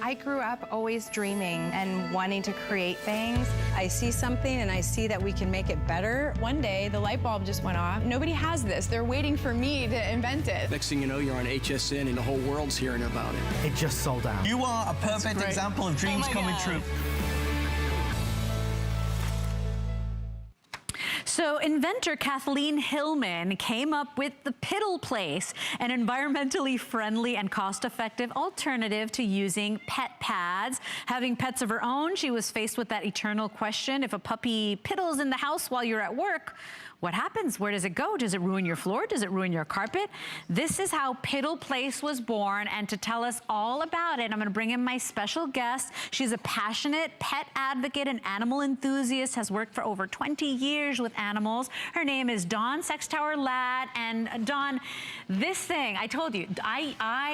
I grew up always dreaming and wanting to create things. I see something and I see that we can make it better. One day, the light bulb just went off. Nobody has this. They're waiting for me to invent it. Next thing you know, you're on HSN and the whole world's hearing about it. It just sold out. You are a perfect example of dreams coming true. So inventor Kathleen Hillman came up with the Piddle Place, an environmentally friendly and cost-effective alternative to using pet pads. Having pets of her own, she was faced with that eternal question: if a puppy piddles in the house while you're at work, what happens? Where does it go? Does it ruin your floor? Does it ruin your carpet? This is how Piddle Place was born, and to tell us all about it, I'm gonna bring in my special guest. She's a passionate pet advocate and animal enthusiast, has worked for over 20 years with animals. Her name is Dawn Sextower-Ladd. And Dawn, this thing, I told you,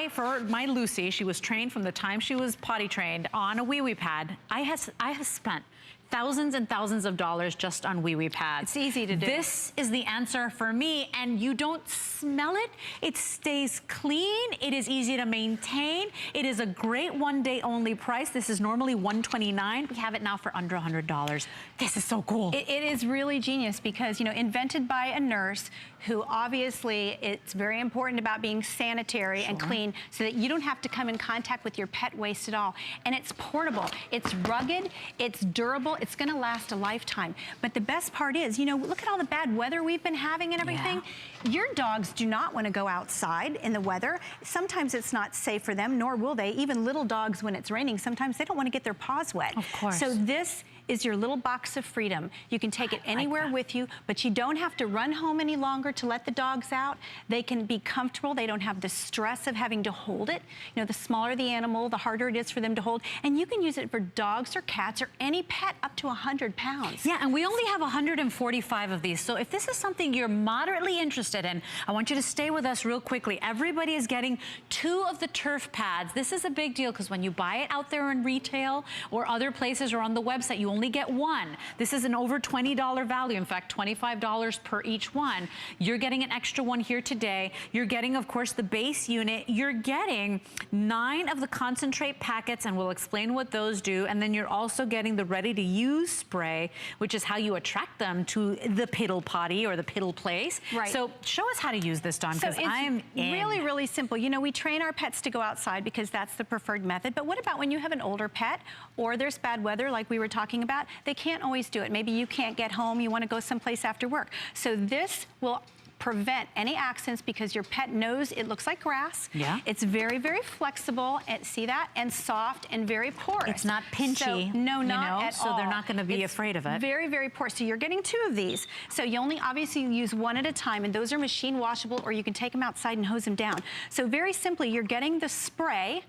for my Lucy, she was trained from the time she was potty trained on a wee-wee pad. I have spent thousands and thousands of dollars just on wee-wee pads. It's easy to do. This is the answer for me, and you don't smell it. It stays clean. It is easy to maintain. It is a great one-day only price. This is normally $129. We have it now for under $100. This is so cool. It is really genius because, you know, invented by a nurse who obviously it's very important about being sanitary and clean so that you don't have to come in contact with your pet waste at all. And it's portable, it's rugged, it's durable, it's gonna last a lifetime. But the best part is, you know, look at all the bad weather we've been having and everything. Yeah. Your dogs do not wanna go outside in the weather. Sometimes it's not safe for them, nor will they. Even little dogs, when it's raining, sometimes they don't wanna get their paws wet. Of course. So this is your little box of freedom. You can take it anywhere with you, but you don't have to run home any longer to let the dogs out. They can be comfortable. They don't have the stress of having to hold it. You know, the smaller the animal, the harder it is for them to hold. And you can use it for dogs or cats or any pet up to 100 pounds. Yeah, and we only have 145 of these. So if this is something you're moderately interested in, I want you to stay with us real quickly. Everybody is getting 2 of the turf pads. This is a big deal because when you buy it out there in retail or other places or on the website, you only get 1. This is an over $20 value. In fact, $25 per each one. You're getting an extra one here today. You're getting, of course, the base unit. You're getting 9 of the concentrate packets, and we'll explain what those do. And then you're also getting the ready-to-use spray, which is how you attract them to the Piddle Potty or the Piddle Place. Right. So show us how to use this, Dawn, because I'm in. Really, really simple. You know, we train our pets to go outside because that's the preferred method. But what about when you have an older pet or there's bad weather like we were talking about? They can't always do it. Maybe you can't get home. You want to go someplace after work. So this will prevent any accidents because your pet knows it looks like grass. Yeah. It's very, very flexible, and see that? And soft and very porous. It's not pinchy. So, no, not at all. So they're not going to be afraid of it. Very, very porous. So you're getting 2 of these. So you only obviously use 1 at a time, and those are machine washable, or you can take them outside and hose them down. So very simply, you're getting the spray.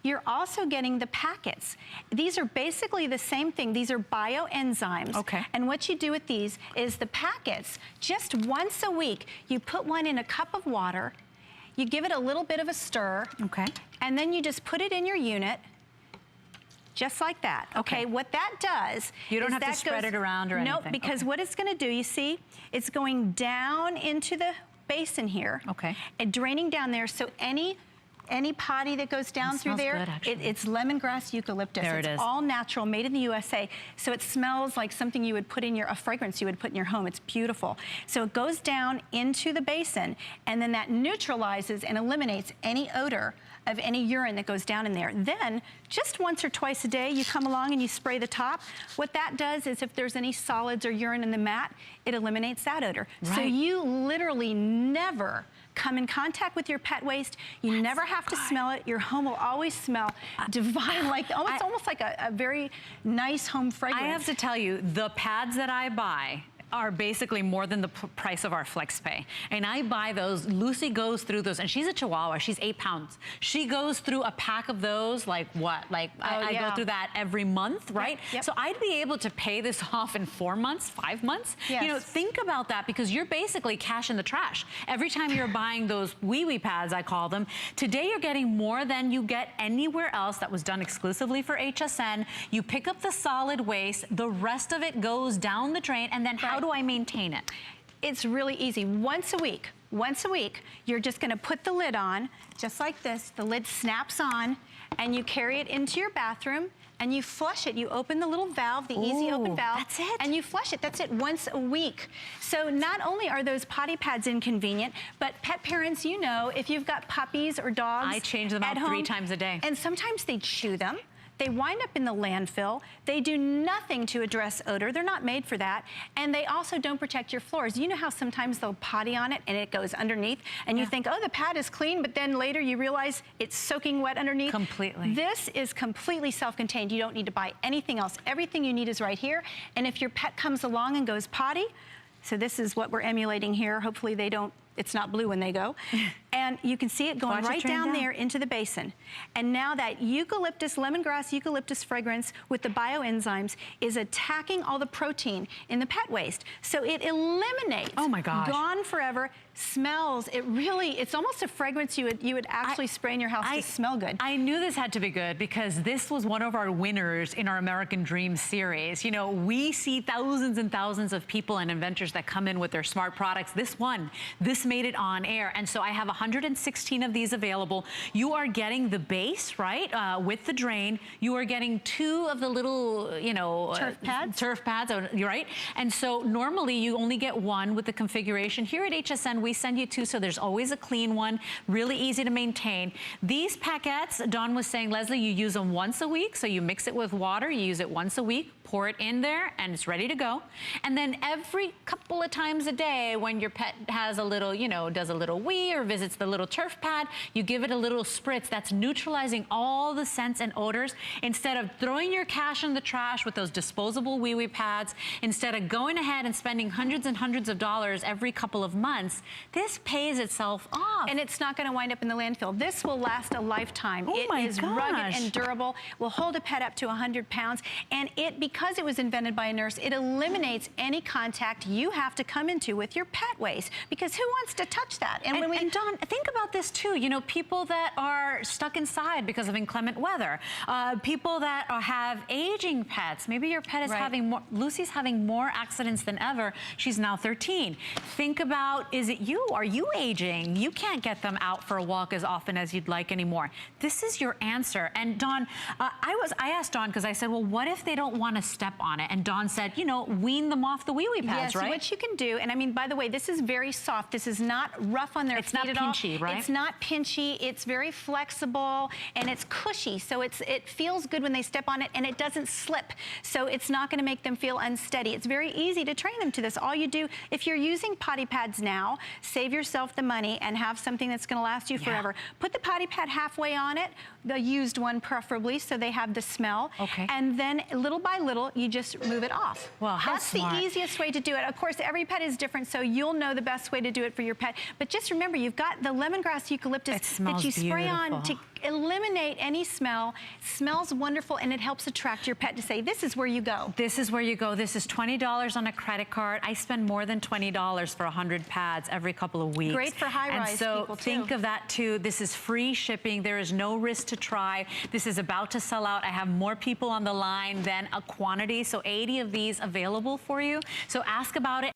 You're also getting the packets. These are basically the same thing. These are bioenzymes. Okay. And what you do with these is the packets, just once a week, you put one in a cup of water, you give it a little bit of a stir, okay, and then you just put it in your unit, just like that. Okay, what that does, you don't have to spread it around or anything. Nope, because what it's gonna do, you see, it's going down into the basin here. Okay. And draining down there, so any potty that goes down through there, it's lemongrass eucalyptus. There it is. It's all natural, made in the USA. So it smells like something you would put in a fragrance you would put in your home. It's beautiful. So it goes down into the basin, and then that neutralizes and eliminates any odor of any urine that goes down in there. Then, just once or twice a day, you come along and you spray the top. What that does is if there's any solids or urine in the mat, it eliminates that odor. Right. So you literally never come in contact with your pet waste. You never have to smell it. Your home will always smell divine, like almost like a very nice home fragrance. I have to tell you, the pads that I buy are basically more than the price of our flex pay. And I buy those. Lucy goes through those, and she's a Chihuahua. She's 8 pounds. She goes through a pack of those like what? Like I go through that every month, right? Yep. So I'd be able to pay this off in 4 months, 5 months. Yes. You know, think about that, because you're basically cash in the trash. Every time you're buying those wee-wee pads, I call them, today you're getting more than you get anywhere else that was done exclusively for HSN. You pick up the solid waste, the rest of it goes down the drain, and then how do I maintain it? It's really easy. Once a week, once a week, you're just gonna put the lid on, just like this. The lid snaps on, and you carry it into your bathroom, and you flush it. You open the little valve, the easy open valve. That's it? And you flush it. That's it, once a week. So not only are those potty pads inconvenient, but pet parents, you know, if you've got puppies or dogs I change them out at home, 3 times a day. And sometimes they chew them. They wind up in the landfill. They do nothing to address odor. They're not made for that. And they also don't protect your floors. You know how sometimes they'll potty on it and it goes underneath and you think, oh, the pad is clean, but then later you realize it's soaking wet underneath. Completely. This is completely self-contained. You don't need to buy anything else. Everything you need is right here. And if your pet comes along and goes potty, so this is what we're emulating here. Hopefully they don't, it's not blue when they go. And you can see it going right down there into the basin. And now that eucalyptus, lemongrass eucalyptus fragrance with the bioenzymes is attacking all the protein in the pet waste. So it eliminates, oh my gosh, gone forever, smells. It really, it's almost a fragrance you would actually spray in your house to smell good. I knew this had to be good because this was one of our winners in our American Dream series. You know, we see thousands and thousands of people and inventors that come in with their smart products. This one, this made it on air. And so I have 116 of these available. You are getting the base, right, with the drain. You are getting 2 of the little, you know, turf pads, you're right. And so normally you only get 1 with the configuration. Here at HSN, we send you 2, so there's always a clean one, really easy to maintain. These packets, Dawn was saying, Leslie, you use them once a week, so you mix it with water, you use it once a week, pour it in there, and it's ready to go. And then every couple of times a day, when your pet has a little, you know, does a little wee or visits the little turf pad, you give it a little spritz that's neutralizing all the scents and odors. Instead of throwing your cash in the trash with those disposable wee-wee pads, instead of going ahead and spending hundreds and hundreds of dollars every couple of months, this pays itself off. And it's not gonna wind up in the landfill. This will last a lifetime. It is rugged and durable, will hold a pet up to 100 pounds, and because it was invented by a nurse, it eliminates any contact you have to come into with your pet waste, because who wants to touch that? And Dawn, think about this too. You know, people that are stuck inside because of inclement weather, people that have aging pets. Maybe your pet is having more, Lucy's having more accidents than ever. She's now 13. Think about, is it you? Are you aging? You can't get them out for a walk as often as you'd like anymore. This is your answer. And Dawn, I asked Dawn, because I said, well, what if they don't want to step on it? And Dawn said, you know, wean them off the wee-wee pads, right? So what you can do, and I mean, by the way, this is very soft. This is not rough on their feet at all. It's not pinchy, right? It's not pinchy. It's very flexible, and it's cushy. So it feels good when they step on it, and it doesn't slip. So it's not going to make them feel unsteady. It's very easy to train them to this. All you do, if you're using potty pads now, save yourself the money and have something that's going to last you forever. Put the potty pad halfway on it, the used one preferably, so they have the smell. And then little by little, you just move it off. Well, how That's smart. the easiest way to do it. Of course, every pet is different, so you'll know the best way to do it for your pet. But just remember, you've got the lemongrass eucalyptus that you spray on to eliminate any smell. It smells wonderful, and it helps attract your pet to say, this is where you go. This is where you go. This is $20 on a credit card. I spend more than $20 for 100 pads every couple of weeks. Great for high-rise people, too. Think of that, too. This is free shipping. There is no risk to try. This is about to sell out. I have more people on the line than a quantity, so 80 of these available for you. So ask about it.